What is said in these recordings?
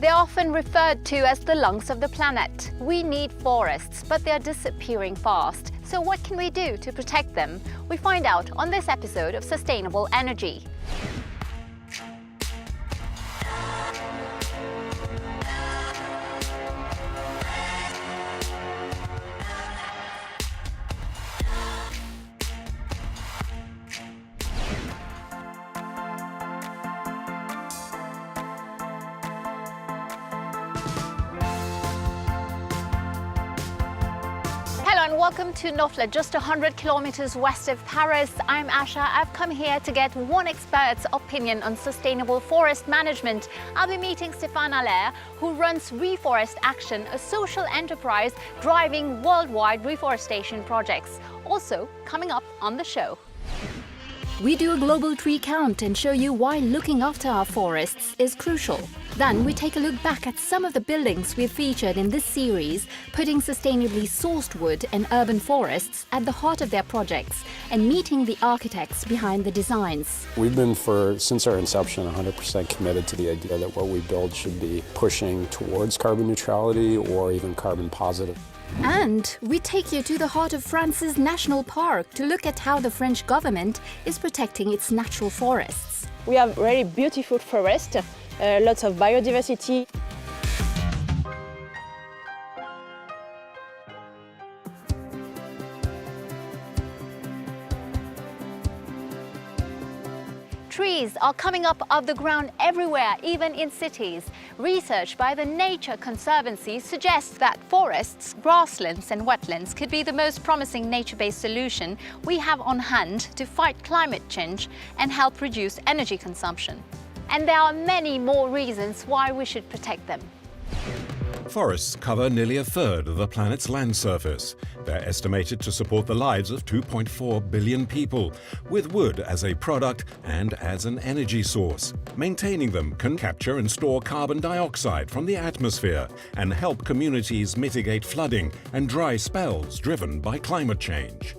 They're often referred to as the lungs of the planet. We need forests, but they're disappearing fast. So what can we do to protect them? We find out on this episode of Sustainable Energy. And welcome to Nofla, just 100 kilometers west of Paris. I'm Asha. I've come here to get one expert's opinion on sustainable forest management. I'll be meeting Stéphane Allaire, who runs Reforest Action, a social enterprise driving worldwide reforestation projects. Also coming up on the show. We do a global tree count and show you why looking after our forests is crucial. Then we take a look back at some of the buildings we've featured in this series, putting sustainably sourced wood and urban forests at the heart of their projects and meeting the architects behind the designs. We've been, since our inception, 100% committed to the idea that what we build should be pushing towards carbon neutrality or even carbon positive. And we take you to the heart of France's national park to look at how the French government is protecting its natural forests. We have very beautiful forests, lots of biodiversity. Trees are coming up off the ground everywhere, even in cities. Research by the Nature Conservancy suggests that forests, grasslands and wetlands could be the most promising nature-based solution we have on hand to fight climate change and help reduce energy consumption. And there are many more reasons why we should protect them. Forests cover nearly a third of the planet's land surface. They're estimated to support the lives of 2.4 billion people, with wood as a product and as an energy source. Maintaining them can capture and store carbon dioxide from the atmosphere and help communities mitigate flooding and dry spells driven by climate change.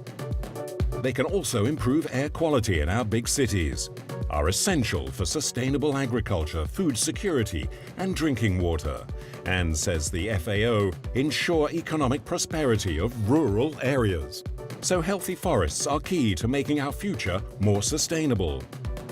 They can also improve air quality in our big cities, are essential for sustainable agriculture, food security and drinking water, and, says the FAO, ensure economic prosperity of rural areas. So healthy forests are key to making our future more sustainable.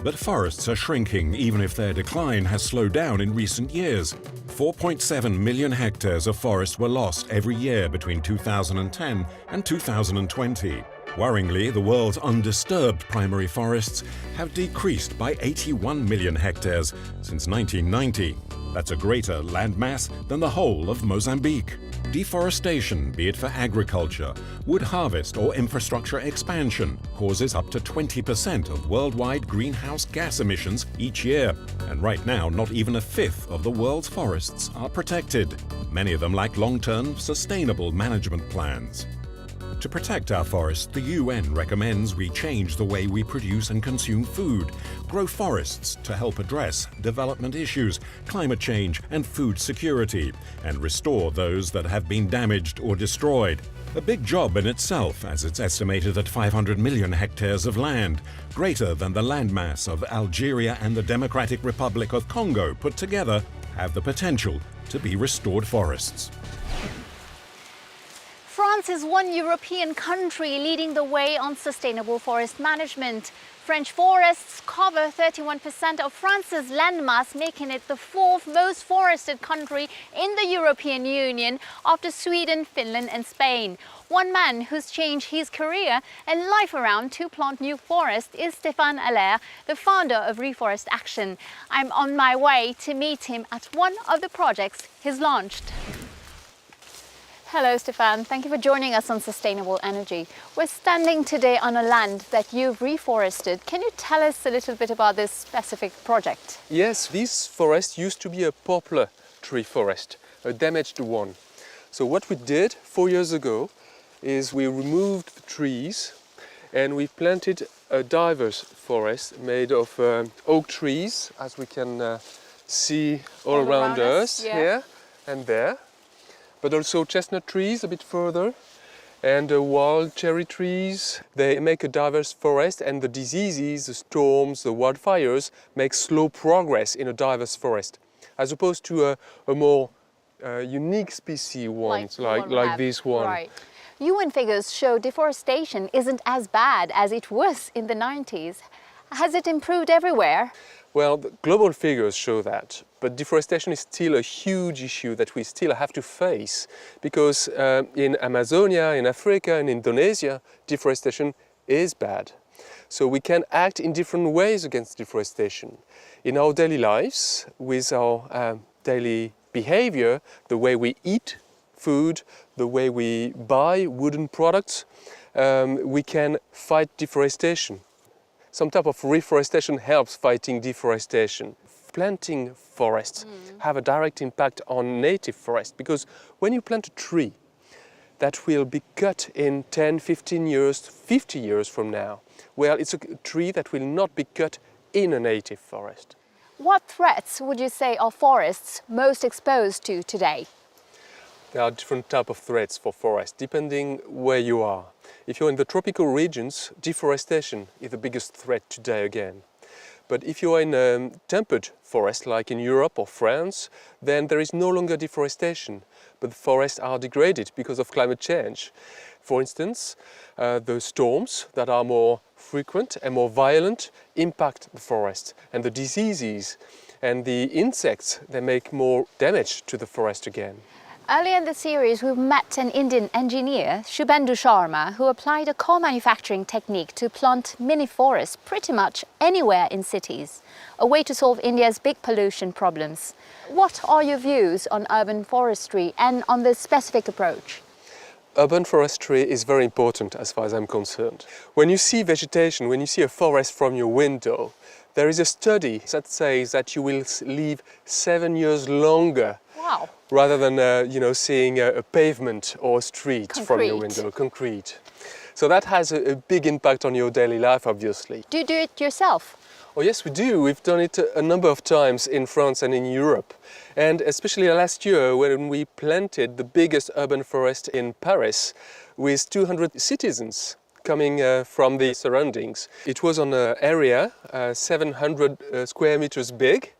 But forests are shrinking even if their decline has slowed down in recent years. 4.7 million hectares of forest were lost every year between 2010 and 2020. Worryingly, the world's undisturbed primary forests have decreased by 81 million hectares since 1990. That's a greater landmass than the whole of Mozambique. Deforestation, be it for agriculture, wood harvest or infrastructure expansion, causes up to 20% of worldwide greenhouse gas emissions each year. And right now, not even a fifth of the world's forests are protected. Many of them lack long-term, sustainable management plans. To protect our forests, the UN recommends we change the way we produce and consume food, grow forests to help address development issues, climate change and food security, and restore those that have been damaged or destroyed. A big job in itself, as it's estimated that 500 million hectares of land, greater than the landmass of Algeria and the Democratic Republic of Congo put together, have the potential to be restored forests. France is one European country leading the way on sustainable forest management. French forests cover 31% of France's landmass, making it the fourth most forested country in the European Union after Sweden, Finland and Spain. One man who's changed his career and life around to plant new forests is Stéphane Allaire, the founder of Reforest Action. I'm on my way to meet him at one of the projects he's launched. Hello Stéphane, thank you for joining us on Sustainable Energy. We're standing today on a land that you've reforested. Can you tell us a little bit about this specific project? Yes, this forest used to be a poplar tree forest, a damaged one. So what we did 4 years ago is we removed the trees and we planted a diverse forest made of oak trees, as we can see all around us, here and there. But also chestnut trees a bit further, and wild cherry trees. They make a diverse forest, and the diseases, the storms, the wildfires make slow progress in a diverse forest. as opposed to a more unique species ones, like this one. Right. UN figures show deforestation isn't as bad as it was in the 90s. Has it improved everywhere? Well, the global figures show that, but deforestation is still a huge issue that we still have to face, because in Amazonia, in Africa, in Indonesia, deforestation is bad. So we can act in different ways against deforestation. In our daily lives, with our daily behavior, the way we eat food, the way we buy wooden products, we can fight deforestation. Some type of reforestation helps fighting deforestation. Planting forests have a direct impact on native forest, because when you plant a tree that will be cut in 10, 15 years, 50 years from now, well, it's a tree that will not be cut in a native forest. What threats would you say are forests most exposed to today? There are different types of threats for forests, depending where you are. If you're in the tropical regions, deforestation is the biggest threat today again. But if you are in a temperate forest, like in Europe or France, then there is no longer deforestation, but the forests are degraded because of climate change. For instance, the storms that are more frequent and more violent impact the forest, and the diseases and the insects, they make more damage to the forest again. Earlier in the series, we met an Indian engineer, Shubhendu Sharma, who applied a co-manufacturing technique to plant mini forests pretty much anywhere in cities, a way to solve India's big pollution problems. What are your views on urban forestry and on this specific approach? Urban forestry is very important as far as I'm concerned. When you see vegetation, when you see a forest from your window, there is a study that says that you will live 7 years longer. Wow. Rather than seeing a pavement or a street from your window, concrete. So that has a big impact on your daily life, obviously. Do you do it yourself? Oh yes, we do. We've done it a number of times in France and in Europe. And especially last year when we planted the biggest urban forest in Paris with 200 citizens coming from the surroundings. It was on an area 700 square meters big.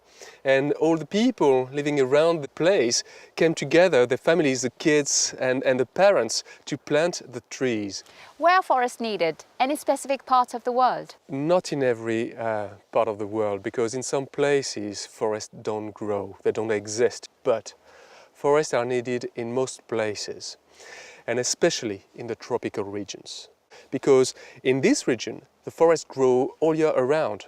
And all the people living around the place came together, the families, the kids and the parents, to plant the trees. Where are forests needed? Any specific parts of the world? Not in every part of the world, because in some places forests don't grow, they don't exist. But forests are needed in most places, and especially in the tropical regions. Because in this region, the forests grow all year around.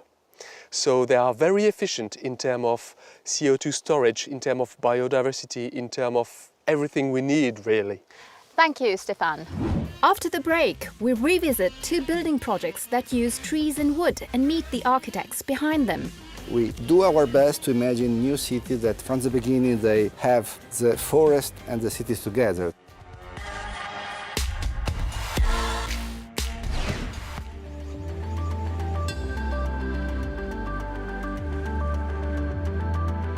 So they are very efficient in terms of CO2 storage, in terms of biodiversity, in terms of everything we need, really. Thank you, Stéphane. After the break, we revisit 2 building projects that use trees and wood and meet the architects behind them. We do our best to imagine new cities that from the beginning they have the forest and the cities together.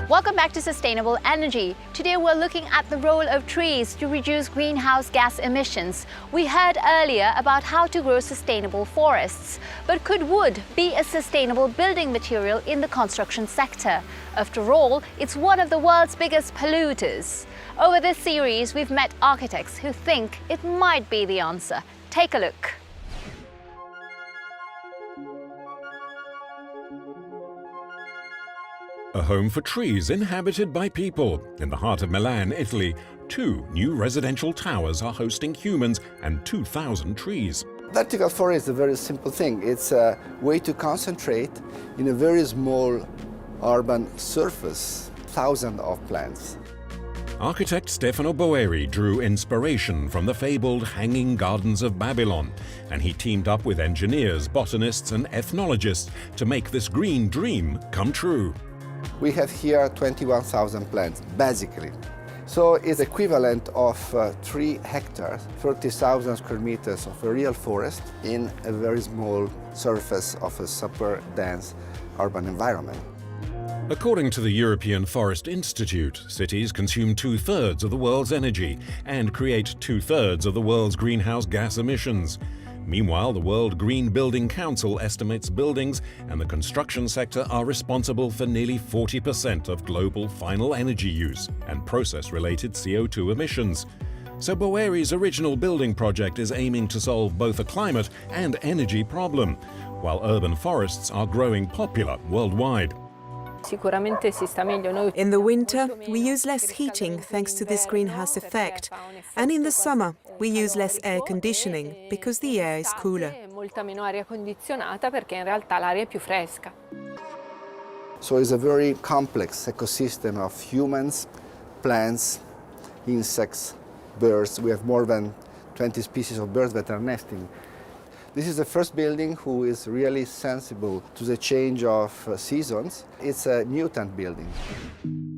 Welcome back to Sustainable Energy. Today we're looking at the role of trees to reduce greenhouse gas emissions. We heard earlier about how to grow sustainable forests. But could wood be a sustainable building material in the construction sector? After all, it's one of the world's biggest polluters. Over this series, we've met architects who think it might be the answer. Take a look. A home for trees inhabited by people. In the heart of Milan, Italy, 2 new residential towers are hosting humans and 2,000 trees. Vertical forest is a very simple thing. It's a way to concentrate in a very small urban surface, thousands of plants. Architect Stefano Boeri drew inspiration from the fabled Hanging Gardens of Babylon, and he teamed up with engineers, botanists and ethnologists to make this green dream come true. We have here 21,000 plants, basically. So it's equivalent of 3 hectares, 30,000 square meters of a real forest in a very small surface of a super dense urban environment. According to the European Forest Institute, cities consume 2/3 of the world's energy and create 2/3 of the world's greenhouse gas emissions. Meanwhile, the World Green Building Council estimates buildings and the construction sector are responsible for nearly 40% of global final energy use and process-related CO2 emissions. So Boeri's original building project is aiming to solve both a climate and energy problem, while urban forests are growing popular worldwide. In the winter, we use less heating thanks to this greenhouse effect. And in the summer, we use less air conditioning because the air is cooler. So it's a very complex ecosystem of humans, plants, insects, birds. We have more than 20 species of birds that are nesting. This is the first building who is really sensible to the change of seasons. It's a mutant building.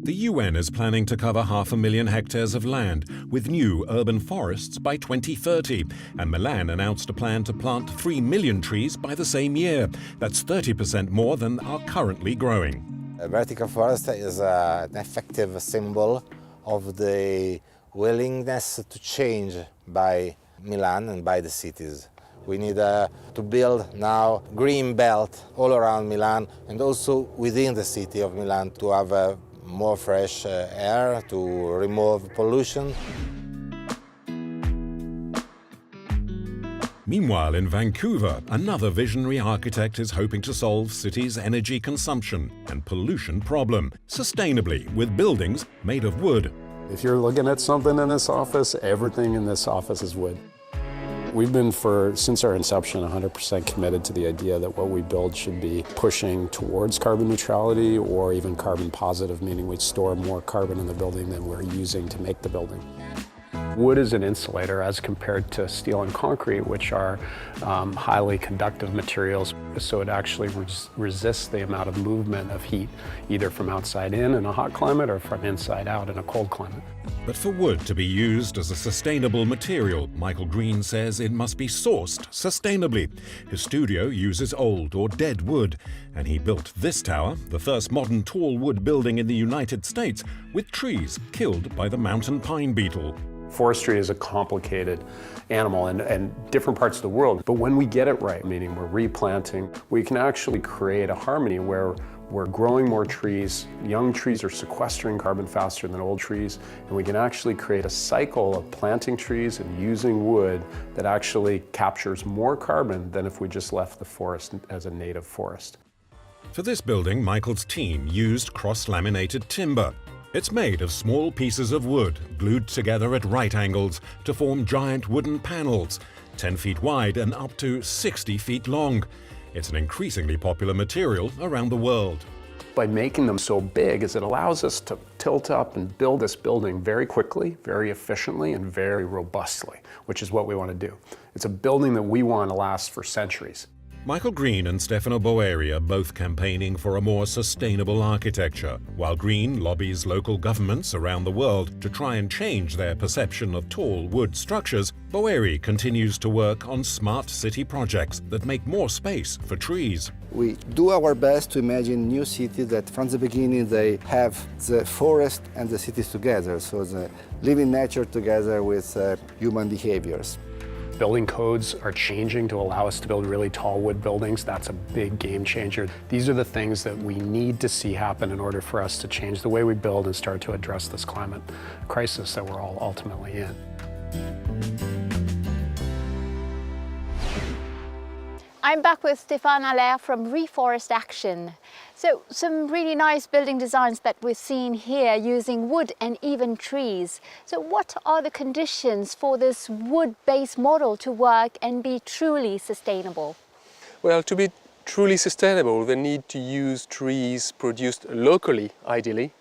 The UN is planning to cover 500,000 hectares of land with new urban forests by 2030, and Milan announced a plan to plant 3 million trees by the same year. That's 30% more than are currently growing. A vertical forest is an effective symbol of the willingness to change by Milan and by the cities. We need to build now green belt all around Milan and also within the city of Milan to have more fresh air, to remove pollution. Meanwhile, in Vancouver, another visionary architect is hoping to solve cities' energy consumption and pollution problem sustainably with buildings made of wood. If you're looking at something in this office, everything in this office is wood. We've been, since our inception, 100% committed to the idea that what we build should be pushing towards carbon neutrality or even carbon positive, meaning we store more carbon in the building than we're using to make the building. Wood is an insulator as compared to steel and concrete, which are highly conductive materials, so it actually resists the amount of movement of heat, either from outside in a hot climate or from inside out in a cold climate. But for wood to be used as a sustainable material, Michael Green says it must be sourced sustainably. His studio uses old or dead wood, and he built this tower, the first modern tall wood building in the United States, with trees killed by the mountain pine beetle. Forestry is a complicated animal in different parts of the world, but when we get it right, meaning we're replanting, we can actually create a harmony where we're growing more trees, young trees are sequestering carbon faster than old trees, and we can actually create a cycle of planting trees and using wood that actually captures more carbon than if we just left the forest as a native forest. For this building, Michael's team used cross-laminated timber. It's made of small pieces of wood glued together at right angles to form giant wooden panels, 10 feet wide and up to 60 feet long. It's an increasingly popular material around the world. By making them so big, it allows us to tilt up and build this building very quickly, very efficiently, and very robustly, which is what we want to do. It's a building that we want to last for centuries. Michael Green and Stefano Boeri are both campaigning for a more sustainable architecture, while Green lobbies local governments around the world to try and change their perception of tall wood structures. Boeri continues to work on smart city projects that make more space for trees. We do our best to imagine new cities that from the beginning they have the forest and the cities together, so the living nature together with human behaviors. Building codes are changing to allow us to build really tall wood buildings. That's a big game changer. These are the things that we need to see happen in order for us to change the way we build and start to address this climate crisis that we're all ultimately in. I'm back with Stéphane Allaire from Reforest Action. So some really nice building designs that we're seeing here using wood and even trees. So what are the conditions for this wood-based model to work and be truly sustainable? Well, to be truly sustainable, they need to use trees produced locally, ideally,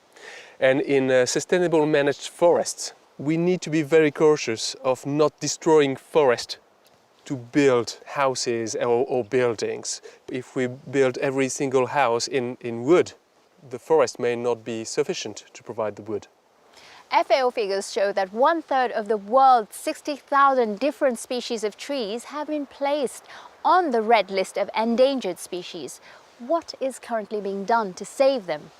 and in sustainable managed forests. We need to be very cautious of not destroying forest to build houses or buildings. If we build every single house in wood, the forest may not be sufficient to provide the wood. FAO figures show that 1/3 of the world's 60,000 different species of trees have been placed on the red list of endangered species. What is currently being done to save them?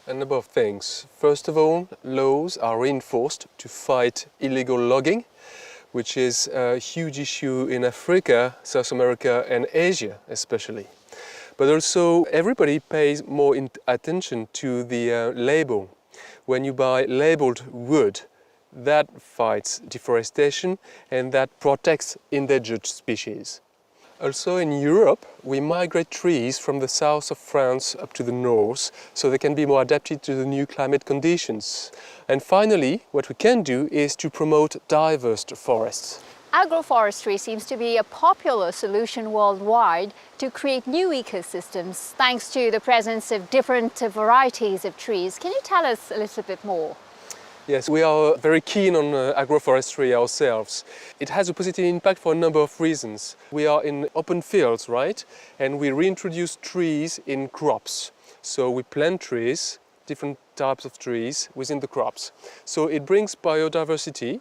A number of things. First of all, laws are reinforced to fight illegal logging. which is a huge issue in Africa, South America and Asia especially. But also everybody pays more attention to the label. When you buy labeled wood, that fights deforestation and that protects endangered species. Also in Europe, we migrate trees from the south of France up to the north so they can be more adapted to the new climate conditions. And finally, what we can do is to promote diverse forests. Agroforestry seems to be a popular solution worldwide to create new ecosystems thanks to the presence of different varieties of trees. Can you tell us a little bit more? Yes, we are very keen on agroforestry ourselves. It has a positive impact for a number of reasons. We are in open fields, right? And we reintroduce trees in crops. So we plant trees, different types of trees within the crops. So it brings biodiversity,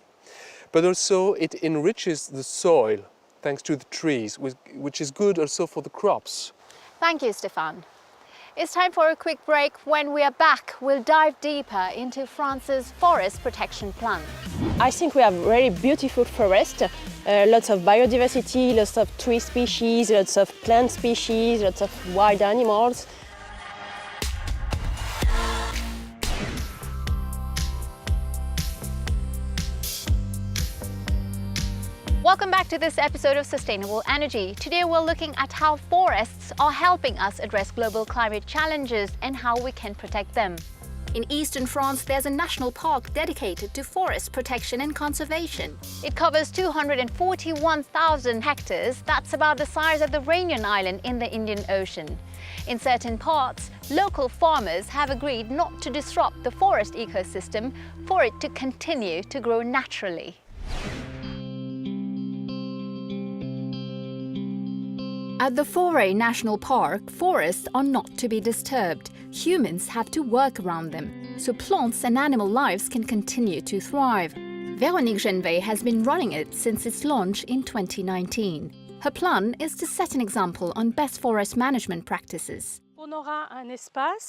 but also it enriches the soil thanks to the trees, which is good also for the crops. Thank you, Stéphane. It's time for a quick break. When we are back, we'll dive deeper into France's forest protection plan. I think we have very beautiful forest, lots of biodiversity, lots of tree species, lots of plant species, lots of wild animals. Welcome back to this episode of Sustainable Energy. Today we're looking at how forests are helping us address global climate challenges and how we can protect them. In eastern France, there's a national park dedicated to forest protection and conservation. It covers 241,000 hectares. That's about the size of the Réunion Island in the Indian Ocean. In certain parts, local farmers have agreed not to disrupt the forest ecosystem for it to continue to grow naturally. At the Forêt National Park, forests are not to be disturbed. Humans have to work around them, so plants and animal lives can continue to thrive. Véronique Genvet has been running it since its launch in 2019. Her plan is to set an example on best forest management practices.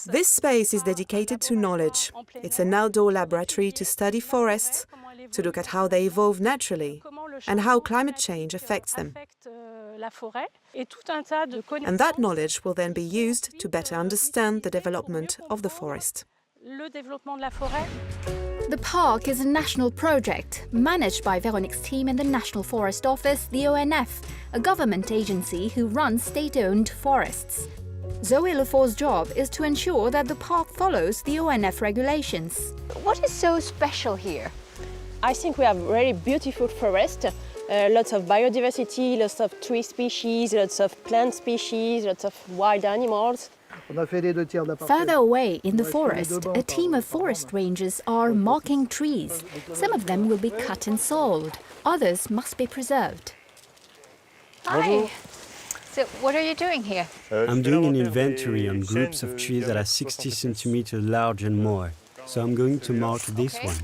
This space is dedicated to knowledge. It's an outdoor laboratory to study forests, to look at how they evolve naturally and how climate change affects them. And that knowledge will then be used to better understand the development of the forest. The park is a national project managed by Véronique's team in the National Forest Office, the ONF, a government agency who runs state-owned forests. Zoé Lefort's job is to ensure that the park follows the ONF regulations. What is so special here? I think we have very beautiful forest, lots of biodiversity, lots of tree species, lots of plant species, lots of wild animals. Further away in the forest, a team of forest rangers are marking trees. Some of them will be cut and sold. Others must be preserved. Hi. So what are you doing here? I'm doing an inventory on groups of trees that are 60 centimeters large and more. So I'm going to mark this one.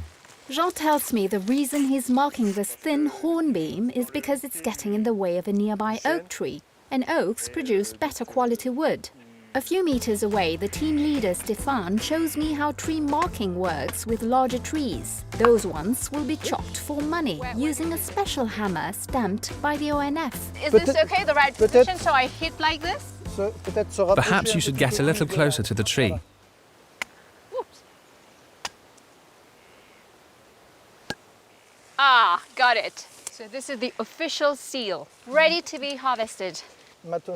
Jean tells me the reason he's marking this thin hornbeam is because it's getting in the way of a nearby oak tree, and oaks produce better quality wood. A few meters away, the team leader Stéphane shows me how tree marking works with larger trees. Those ones will be chopped for money using a special hammer stamped by the ONF. Is this okay, the right position, so I hit like this? Perhaps you should get a little closer to the tree. Ah, got it. So this is the official seal, ready to be harvested.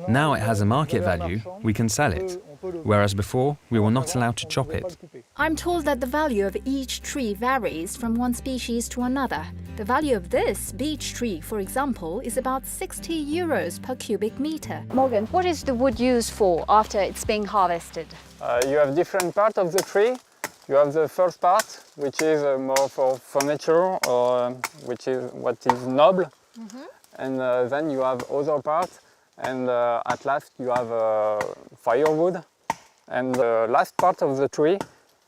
Now it has a market value, we can sell it, whereas before we were not allowed to chop it. I'm told that the value of each tree varies from one species to another. The value of this beech tree, for example, is about 60 euros per cubic meter. Morgan, what is the wood used for after it's being harvested? You have different parts of the tree. You have the first part, which is more for furniture, or which is what is noble, and then you have other parts, and at last you have firewood, and the last part of the tree,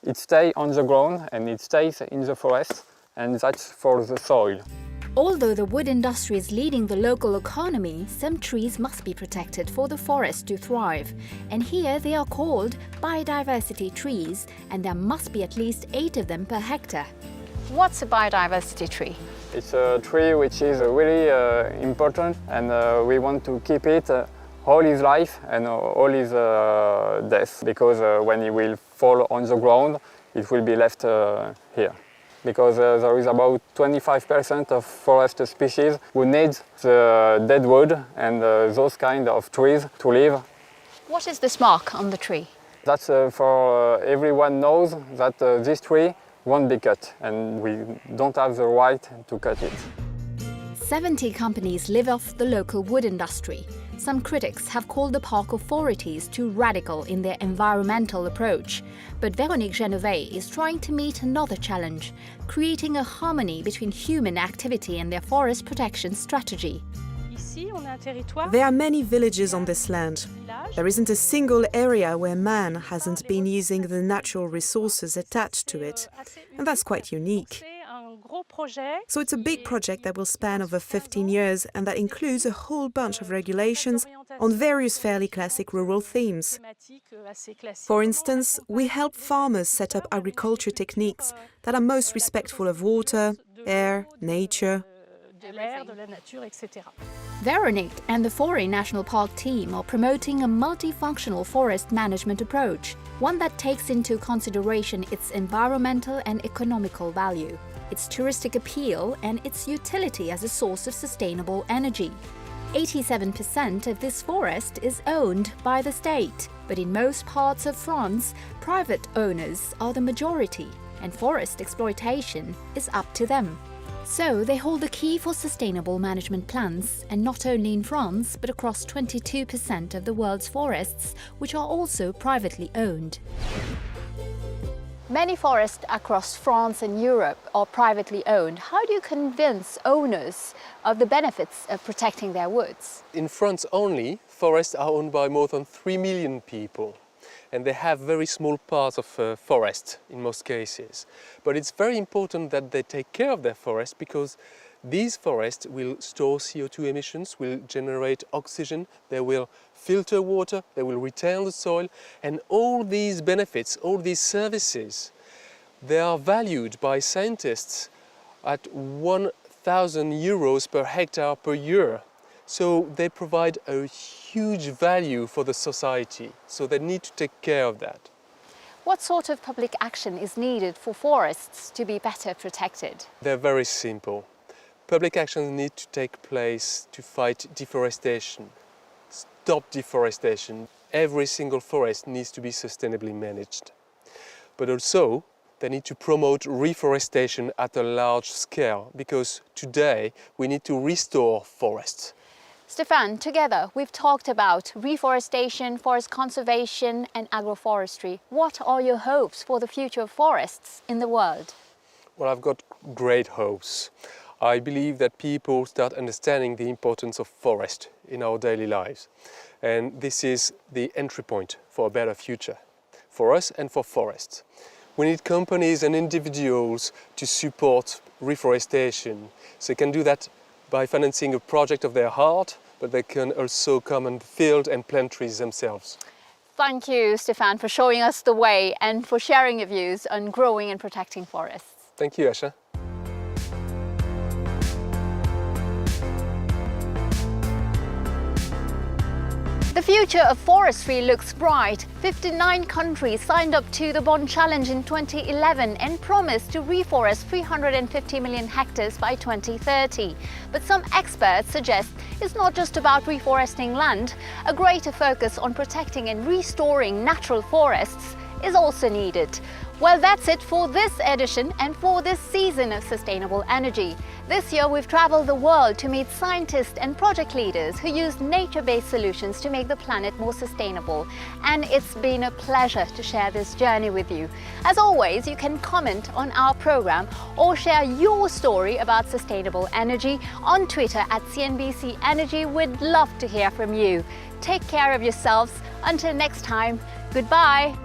it stays on the ground and it stays in the forest, and that's for the soil. Although the wood industry is leading the local economy, some trees must be protected for the forest to thrive. And here they are called biodiversity trees, and there must be at least 8 of them per hectare. What's a biodiversity tree? It's a tree which is really important, and we want to keep it all his life and all his death, because when it will fall on the ground, it will be left here. Because there is about 25% of forest species who need the dead wood and those kind of trees to live. What is this mark on the tree? That's for everyone knows that this tree won't be cut, and we don't have the right to cut it. 70 companies live off the local wood industry. Some critics have called the park authorities too radical in their environmental approach. But Véronique Genové is trying to meet another challenge, creating a harmony between human activity and their forest protection strategy. There are many villages on this land. There isn't a single area where man hasn't been using the natural resources attached to it, and that's quite unique. So it's a big project that will span over 15 years and that includes a whole bunch of regulations on various fairly classic rural themes. For instance, we help farmers set up agriculture techniques that are most respectful of water, air, nature. Véronique and the Forêt National Park team are promoting a multifunctional forest management approach, one that takes into consideration its environmental and economical value, its touristic appeal and its utility as a source of sustainable energy. 87% of this forest is owned by the state, but in most parts of France, private owners are the majority, and forest exploitation is up to them. So they hold the key for sustainable management plans, and not only in France, but across 22% of the world's forests, which are also privately owned. Many forests across France and Europe are privately owned. How do you convince owners of the benefits of protecting their woods? In France only, forests are owned by more than 3 million people. And they have very small parts of forest in most cases. But it's very important that they take care of their forest, because these forests will store CO2 emissions, will generate oxygen, they will filter water, they will retain the soil, and all these benefits, all these services, they are valued by scientists at 1,000 euros per hectare per year. So they provide a huge value for the society, so they need to take care of that. What sort of public action is needed for forests to be better protected? They're very simple. Public actions need to take place to fight deforestation, stop deforestation. Every single forest needs to be sustainably managed. But also, they need to promote reforestation at a large scale, because today we need to restore forests. Stéphane, together we've talked about reforestation, forest conservation and agroforestry. What are your hopes for the future of forests in the world? Well, I've got great hopes. I believe that people start understanding the importance of forest in our daily lives. And this is the entry point for a better future, for us and for forests. We need companies and individuals to support reforestation. So they can do that by financing a project of their heart, but they can also come in the field and plant trees themselves. Thank you, Stéphane, for showing us the way and for sharing your views on growing and protecting forests. Thank you, Asha. The future of forestry looks bright. 59 countries signed up to the Bond Challenge in 2011 and promised to reforest 350 million hectares by 2030. But some experts suggest it's not just about reforesting land. A greater focus on protecting and restoring natural forests is also needed. Well, that's it for this edition and for this season of Sustainable Energy. This year we've traveled the world to meet scientists and project leaders who use nature-based solutions to make the planet more sustainable. And it's been a pleasure to share this journey with you. As always, you can comment on our program or share your story about sustainable energy on Twitter at CNBC Energy. We'd love to hear from you. Take care of yourselves. Until next time, goodbye.